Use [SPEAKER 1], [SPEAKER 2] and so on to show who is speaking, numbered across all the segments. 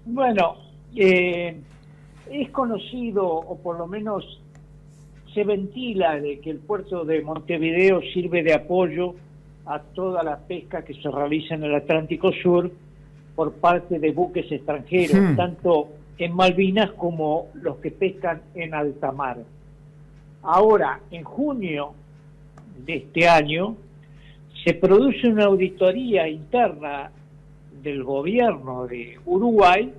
[SPEAKER 1] Bueno, es conocido, o por lo menos se ventila, de que el puerto de Montevideo sirve de apoyo a toda la pesca que se realiza en el Atlántico Sur por parte de buques extranjeros,
[SPEAKER 2] Hmm.
[SPEAKER 1] tanto en Malvinas como los que pescan en alta mar. Ahora, en junio de este año, se produce una auditoría interna del gobierno de Uruguay,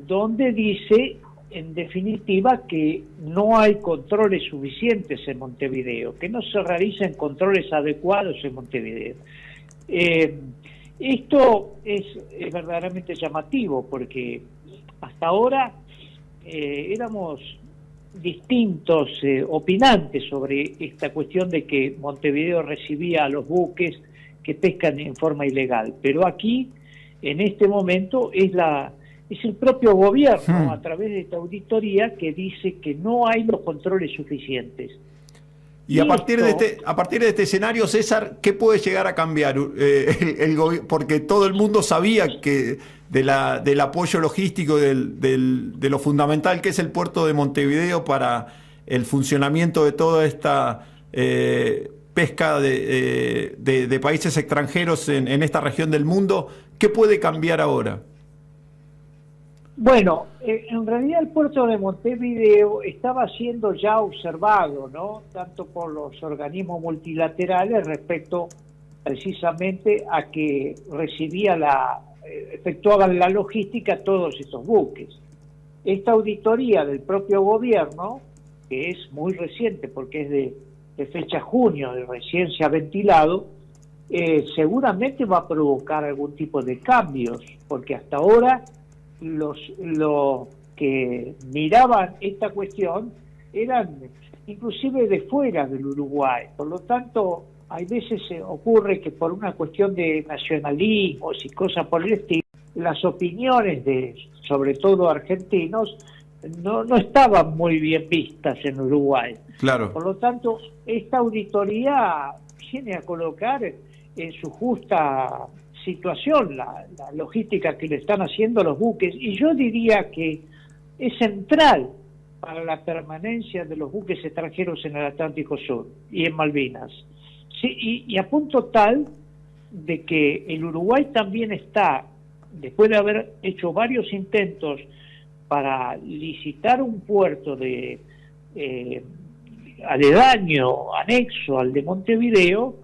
[SPEAKER 1] donde dice, en definitiva, que no hay controles suficientes en Montevideo, que no se realizan controles adecuados en Montevideo. Eh, Esto es verdaderamente llamativo, porque hasta ahora éramos distintos opinantes sobre esta cuestión de que Montevideo recibía a los buques que pescan en forma ilegal, pero aquí en este momento es el propio gobierno,
[SPEAKER 2] Hmm.
[SPEAKER 1] a través de esta auditoría, que dice que no hay los controles suficientes.
[SPEAKER 2] Y a
[SPEAKER 1] Y
[SPEAKER 2] partir de
[SPEAKER 1] esto,
[SPEAKER 2] este escenario, César, ¿qué puede llegar a cambiar? Porque todo el mundo sabía que del apoyo logístico, de lo fundamental que es el puerto de Montevideo para el funcionamiento de toda esta pesca de países extranjeros en esta región del mundo. ¿Qué puede cambiar ahora?
[SPEAKER 1] bueno, en realidad el puerto de Montevideo estaba siendo ya observado, ¿no? Tanto por los organismos multilaterales respecto precisamente a que efectuaban la logística todos estos buques. Esta auditoría del propio gobierno, que es muy reciente porque es de fecha junio, de recién se ha ventilado, seguramente va a provocar algún tipo de cambios, porque hasta ahora los que miraban esta cuestión eran inclusive de fuera del Uruguay. Por lo tanto, hay veces ocurre que por una cuestión de nacionalismos y cosas por el estilo, las opiniones de, sobre todo argentinos, no estaban muy bien vistas en Uruguay.
[SPEAKER 2] Claro.
[SPEAKER 1] Por lo tanto, esta auditoría viene a colocar en su justa situación la logística que le están haciendo los buques, y yo diría que es central para la permanencia de los buques extranjeros en el Atlántico Sur y en Malvinas. Sí, y a punto tal de que el Uruguay también está, después de haber hecho varios intentos para licitar un puerto de aledaño, anexo al de Montevideo,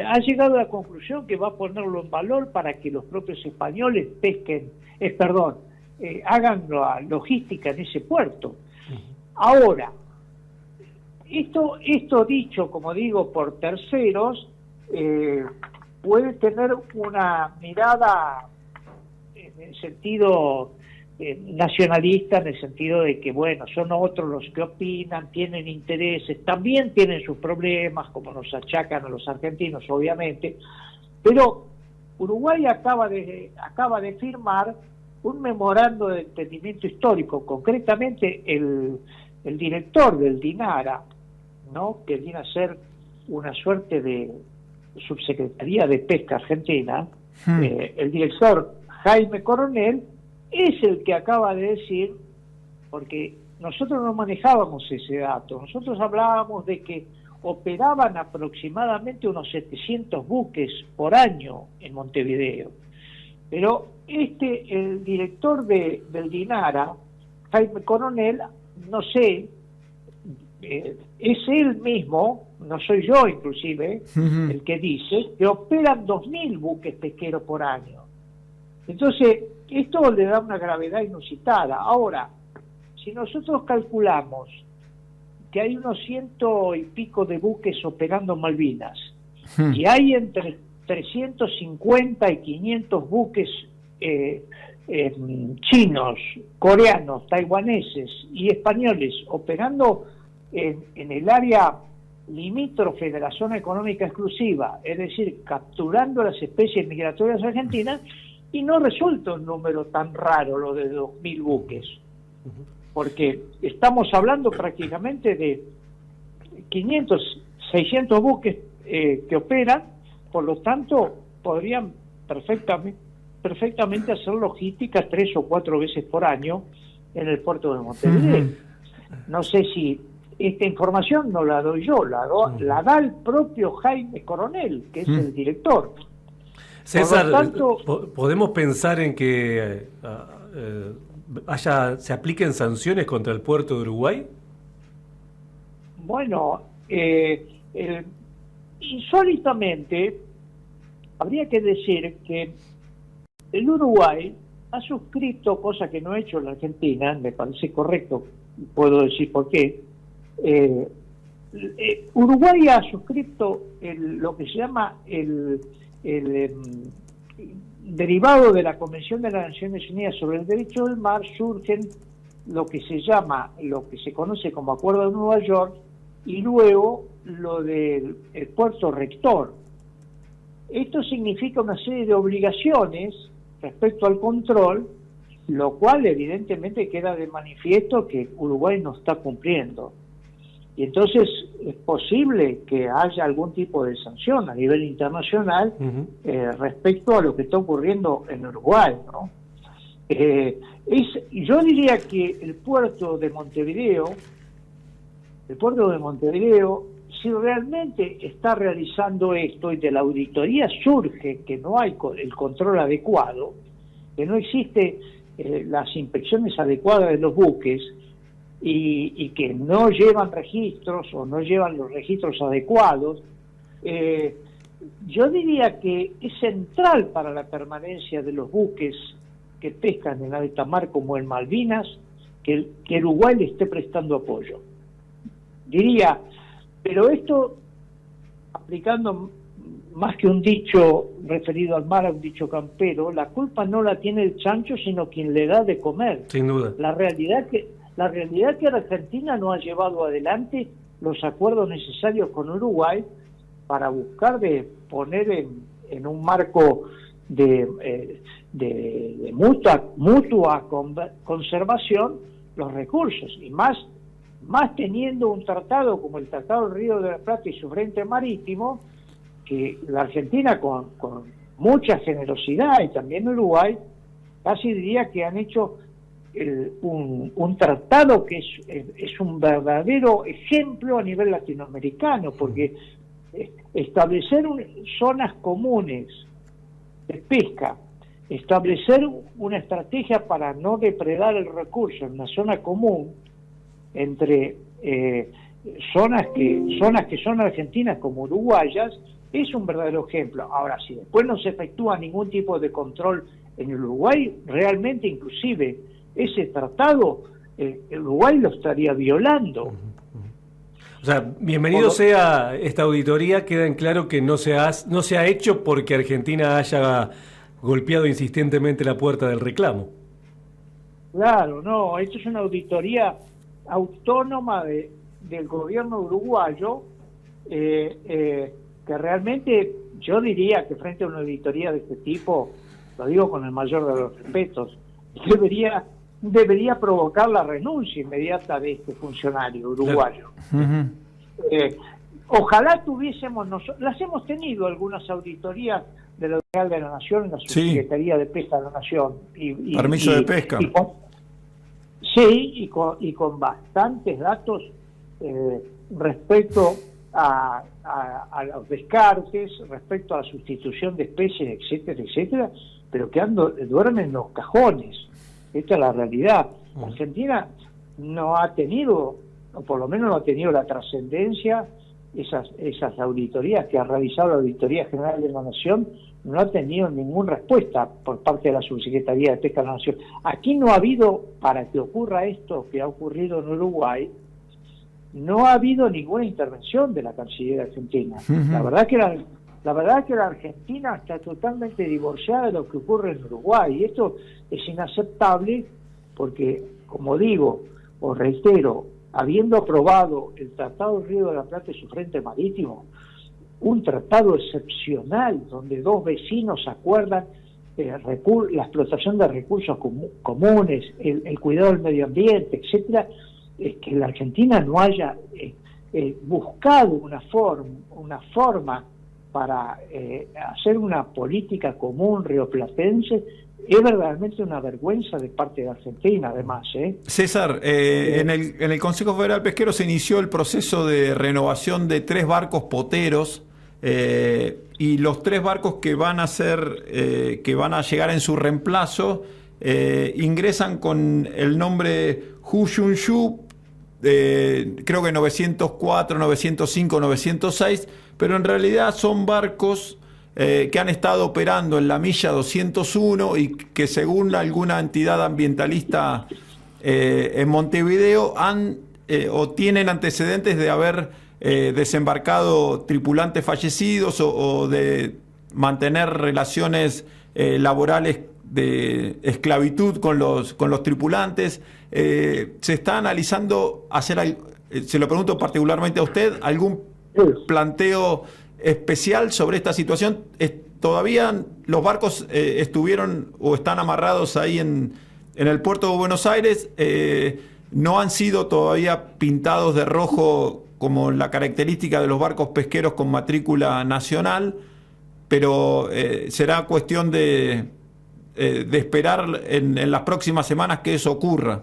[SPEAKER 1] ha llegado a la conclusión que va a ponerlo en valor para que los propios españoles hagan la logística en ese puerto. Ahora, esto dicho, como digo, por terceros, puede tener una mirada en el sentido nacionalista, en el sentido de que, bueno, son otros los que opinan, tienen intereses, también tienen sus problemas, como nos achacan a los argentinos, obviamente, pero Uruguay acaba de firmar un memorando de entendimiento histórico, concretamente el director del DINARA, ¿no?, que viene a ser una suerte de subsecretaría de pesca argentina, el director Jaime Coronel es el que acaba de decir, porque nosotros no manejábamos ese dato, nosotros hablábamos de que operaban aproximadamente unos 700 buques por año en Montevideo, pero el director del DINARA, Jaime Coronel, no sé, es él mismo, no soy yo inclusive, el que dice que operan 2.000 buques pesqueros por año. Entonces, esto le da una gravedad inusitada. Ahora, si nosotros calculamos que hay unos 100 y pico de buques operando en Malvinas, y hay entre 350 y 500 buques chinos, coreanos, taiwaneses y españoles operando en el área limítrofe de la zona económica exclusiva, es decir, capturando las especies migratorias argentinas, y no resulta un número tan raro lo de 2.000 buques, porque estamos hablando prácticamente de 500, 600 buques que operan, por lo tanto podrían perfectamente perfectamente hacer logística 3 o 4 veces por año en el puerto de Montevideo. No sé si esta información no la doy yo, la da el propio Jaime Coronel, que es el director.
[SPEAKER 3] César,
[SPEAKER 1] tanto,
[SPEAKER 3] ¿podemos pensar en que se apliquen sanciones contra el puerto de Uruguay?
[SPEAKER 1] Bueno, insólitamente, habría que decir que el Uruguay ha suscrito, cosa que no ha hecho la Argentina, me parece correcto, puedo decir por qué. Uruguay ha suscrito lo que se llama el derivado de la Convención de las Naciones Unidas sobre el Derecho del Mar. Surgen lo que se conoce como Acuerdo de Nueva York, y luego lo del puerto rector. Esto significa una serie de obligaciones respecto al control, lo cual evidentemente queda de manifiesto que Uruguay no está cumpliendo. Y entonces es posible que haya algún tipo de sanción a nivel internacional respecto a lo que está ocurriendo en Uruguay, ¿no? Yo diría que el puerto de Montevideo, si realmente está realizando esto y de la auditoría surge que no hay el control adecuado, que no existe las inspecciones adecuadas de los buques, y que no llevan registros o no llevan los registros adecuados, yo diría que es central para la permanencia de los buques que pescan en alta mar como en Malvinas que Uruguay le esté prestando apoyo. Diría, pero esto, aplicando más que un dicho referido al mar, a un dicho campero, la culpa no la tiene el chancho, sino quien le da de comer.
[SPEAKER 3] Sin duda.
[SPEAKER 1] La realidad que la Argentina no ha llevado adelante los acuerdos necesarios con Uruguay para buscar de poner en un marco de mutua conservación los recursos, y más teniendo un tratado como el Tratado del Río de la Plata y su frente marítimo, que la Argentina con mucha generosidad, y también Uruguay, casi diría que han hecho un tratado que es un verdadero ejemplo a nivel latinoamericano, porque establecer zonas comunes de pesca, establecer una estrategia para no depredar el recurso en una zona común entre zonas que son argentinas como uruguayas, es un verdadero ejemplo. Ahora, si después no se efectúa ningún tipo de control en Uruguay, realmente inclusive ese tratado el Uruguay lo estaría violando.
[SPEAKER 3] O sea, bienvenido sea esta auditoría. Queda en claro que no se ha hecho porque Argentina haya golpeado insistentemente la puerta del reclamo.
[SPEAKER 1] Claro, no, esto es una auditoría autónoma del gobierno uruguayo, que realmente yo diría que frente a una auditoría de este tipo, lo digo con el mayor de los respetos, debería provocar la renuncia inmediata de este funcionario uruguayo. Ojalá tuviésemos, las hemos tenido algunas auditorías de la Auditoría de la Nación en la Subsecretaría de Pesca de la Nación.
[SPEAKER 2] Permiso de pesca.
[SPEAKER 1] Y con bastantes datos respecto a los descartes, respecto a la sustitución de especies, etcétera, etcétera, pero que duermen en los cajones. Esta es la realidad. La Argentina no ha tenido, o por lo menos no ha tenido la trascendencia, esas auditorías que ha realizado la Auditoría General de la Nación, no ha tenido ninguna respuesta por parte de la Subsecretaría de Pesca de la Nación. Aquí no ha habido, para que ocurra esto que ha ocurrido en Uruguay, no ha habido ninguna intervención de la Cancillería argentina. La verdad que la Argentina está totalmente divorciada de lo que ocurre en Uruguay, y esto es inaceptable porque, como digo, os reitero, habiendo aprobado el Tratado del Río de la Plata y su frente marítimo, un tratado excepcional donde dos vecinos acuerdan la explotación de recursos comunes, el cuidado del medio ambiente, etcétera, que la Argentina no haya buscado una forma para hacer una política común rioplatense es verdaderamente una vergüenza de parte de Argentina, además.
[SPEAKER 2] César, en el Consejo Federal Pesquero se inició el proceso de renovación de 3 barcos poteros, y los 3 barcos que van a llegar en su reemplazo ingresan con el nombre Hu Yunshu, creo que 904, 905, 906, pero en realidad son barcos que han estado operando en la milla 201 y que, según alguna entidad ambientalista en Montevideo, o tienen antecedentes de haber desembarcado tripulantes fallecidos o de mantener relaciones laborales de esclavitud con los tripulantes. Se está analizando se lo pregunto particularmente a usted, algún planteo especial sobre esta situación. Todavía los barcos estuvieron o están amarrados ahí en el puerto de Buenos Aires, no han sido todavía pintados de rojo como la característica de los barcos pesqueros con matrícula nacional, pero será cuestión de esperar en las próximas semanas que eso ocurra.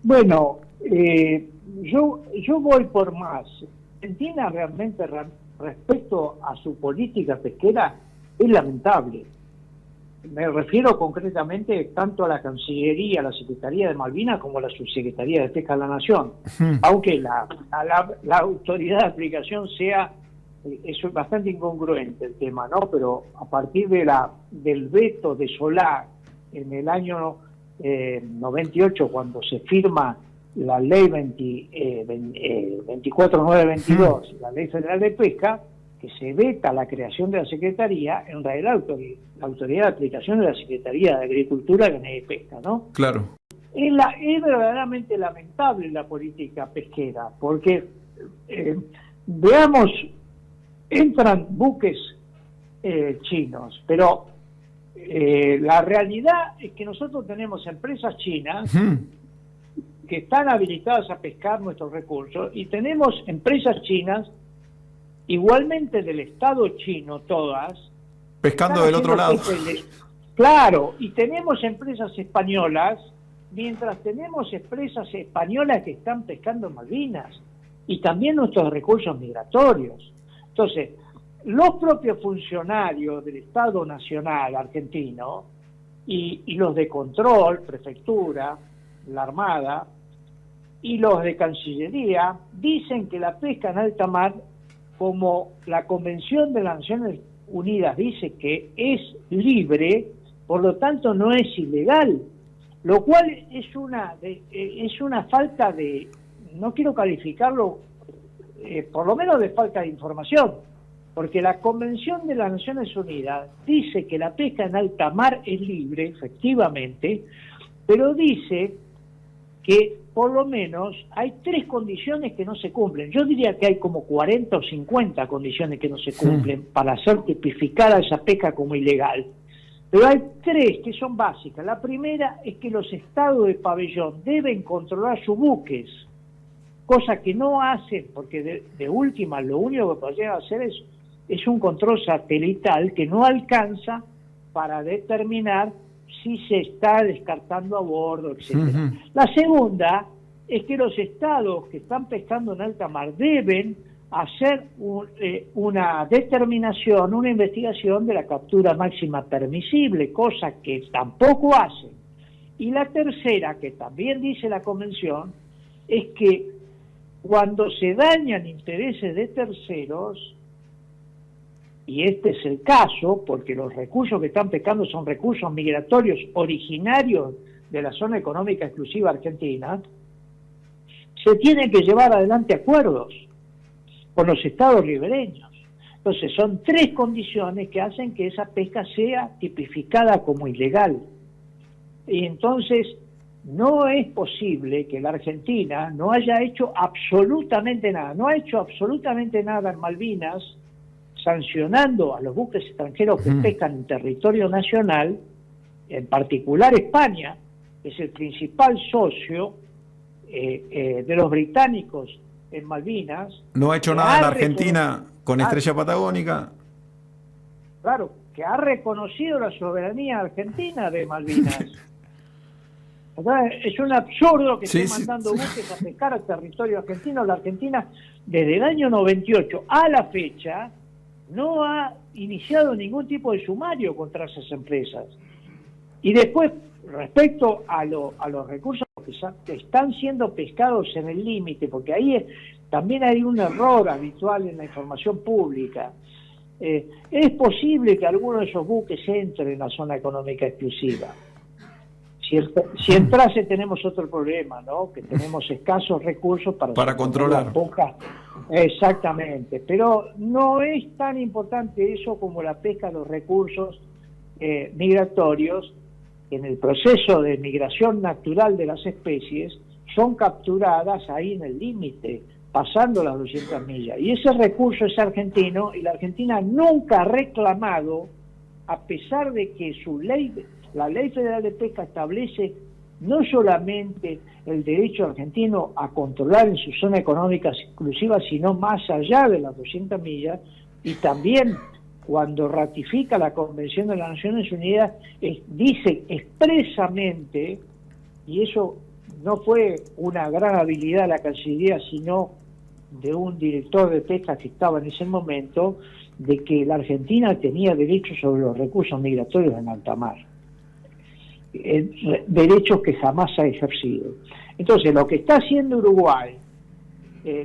[SPEAKER 1] Bueno, yo voy por más. Argentina realmente, respecto a su política pesquera, es lamentable. Me refiero concretamente tanto a la Cancillería, a la Secretaría de Malvinas, como a la Subsecretaría de Pesca de la Nación. Aunque la autoridad de aplicación es bastante incongruente el tema, ¿no? Pero a partir del veto de Solá en el año 98, cuando se firma la ley 24922, la Ley Federal de Pesca, que se veta la creación de la Secretaría, en realidad la autoridad de aplicación de la Secretaría de Agricultura, Ganadería y Pesca, ¿no?
[SPEAKER 2] Claro.
[SPEAKER 1] Es verdaderamente lamentable la política pesquera, porque, veamos, entran buques chinos, pero la realidad es que nosotros tenemos empresas chinas que están habilitadas a pescar nuestros recursos, y tenemos empresas chinas igualmente del Estado chino, todas
[SPEAKER 2] pescando del otro lado.
[SPEAKER 1] Claro, y tenemos empresas españolas, mientras tenemos empresas españolas que están pescando en Malvinas, y también nuestros recursos migratorios. Entonces, los propios funcionarios del Estado Nacional argentino y los de control, prefectura, la Armada, y los de Cancillería, dicen que la pesca en alta mar, como la Convención de las Naciones Unidas dice que es libre, por lo tanto no es ilegal, lo cual es una falta de, no quiero calificarlo, por lo menos de falta de información, porque la Convención de las Naciones Unidas dice que la pesca en alta mar es libre, efectivamente, pero dice que por lo menos hay 3 condiciones que no se cumplen. Yo diría que hay como 40 o 50 condiciones que no se cumplen para hacer tipificada esa pesca como ilegal. Pero hay 3 que son básicas. La primera es que los estados de pabellón deben controlar sus buques, cosa que no hacen, porque de última lo único que podrían hacer es un control satelital que no alcanza para determinar si se está descartando a bordo, etcétera. La segunda es que los estados que están pescando en alta mar deben hacer una determinación, una investigación de la captura máxima permisible, cosa que tampoco hacen. Y la tercera, que también dice la Convención, es que cuando se dañan intereses de terceros, y este es el caso, porque los recursos que están pescando son recursos migratorios originarios de la zona económica exclusiva argentina, se tienen que llevar adelante acuerdos con los estados ribereños. Entonces son 3 condiciones que hacen que esa pesca sea tipificada como ilegal. Y entonces no es posible que la Argentina no haya hecho absolutamente nada, no ha hecho absolutamente nada en Malvinas, sancionando a los buques extranjeros que pescan en territorio nacional, en particular España, que es el principal socio de los británicos en Malvinas.
[SPEAKER 2] No ha hecho nada en Argentina con Estrella Patagónica.
[SPEAKER 1] Claro, que ha reconocido la soberanía argentina de Malvinas. Es un absurdo que esté mandando buques a pescar al territorio argentino. La Argentina, desde el año 98 a la fecha, no ha iniciado ningún tipo de sumario contra esas empresas. Y después, respecto a los recursos que están siendo pescados en el límite, porque ahí también hay un error habitual en la información pública. Es posible que alguno de esos buques entre en la zona económica exclusiva. Si entrase tenemos otro problema, ¿no? Que tenemos escasos recursos para
[SPEAKER 2] controlar.
[SPEAKER 1] Exactamente, pero no es tan importante eso como la pesca de los recursos migratorios. En el proceso de migración natural de las especies son capturadas ahí en el límite, pasando las 200 millas. Y ese recurso es argentino, y la Argentina nunca ha reclamado, a pesar de que la Ley Federal de Pesca establece no solamente el derecho argentino a controlar en su zona económica exclusiva, sino más allá de las 200 millas, y también cuando ratifica la Convención de las Naciones Unidas, dice expresamente, y eso no fue una gran habilidad de la Cancillería, sino de un director de pesca que estaba en ese momento, de que la Argentina tenía derecho sobre los recursos migratorios en alta mar. Derechos que jamás ha ejercido. Entonces, lo que está haciendo Uruguay,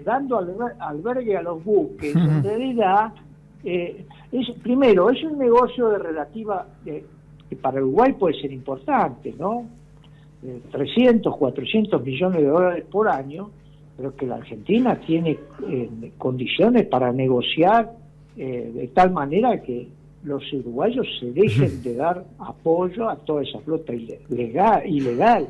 [SPEAKER 1] dando albergue a los buques, en realidad, primero, es un negocio de relativa, que para Uruguay puede ser importante, ¿no? 300, 400 millones de dólares por año, pero que la Argentina tiene condiciones para negociar de tal manera que los uruguayos se dejen de dar apoyo a toda esa flota ilegal.